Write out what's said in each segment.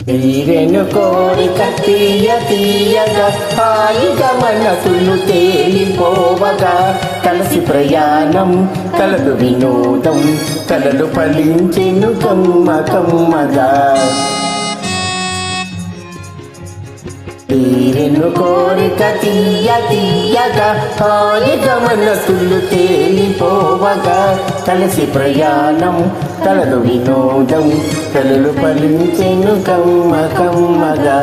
తీరెను కోరిక తీయ తీయగా హాయిగా మనసులు తేలిపోవగా కలిసి ప్రయాణం కలదు వినోదం కలలు ఫలించెను కమ్మ కమ్మగా తీరెను కోరిక తీయ తీయగా హాయిగా మనసులు తేలిపోవగా కలిసి ప్రయాణం కలదు వినోదం కలలు ఫలించెను కమ్మ కమ్మగా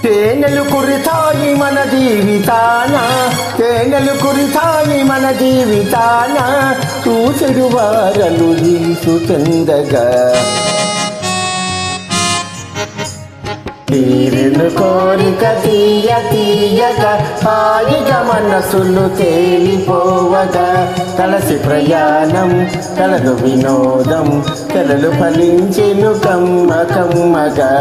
తేనెలు కురితాయి మన జీవితాన తేనెలు కురితాయి మన జీవితాన చూచెడు వారలు ఈసు చెందగా తీరెను కోరిక తీయ తీయగా హాయిగా మనసులు తేలిపోవగా కలిసి ప్రయాణం కలదు వినోదం కలలు ఫలించెను కమ్మ కమ్మగా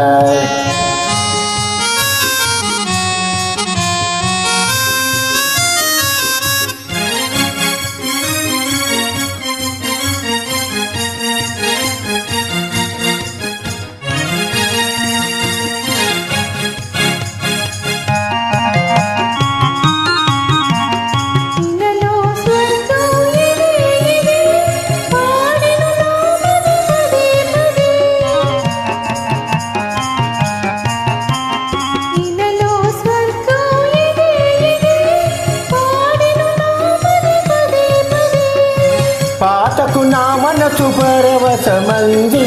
పాటకు నా మనసు పరవశమంది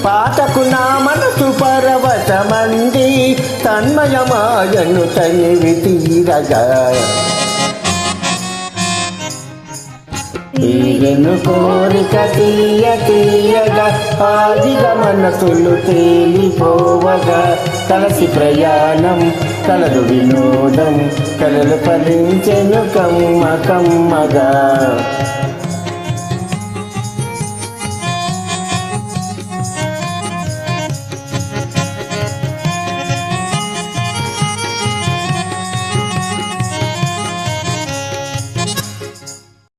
పాటకు నా మనసు పరవశమంది తన్మయమాయను తనివి తీరగా తీరెను కోరిక తీయ తీయగా హాయిగా మనసులు తేలిపోవగా కలిసి ప్రయాణం కలదు వినోదం కలలు ఫలించెను కమ్మ కమ్మగా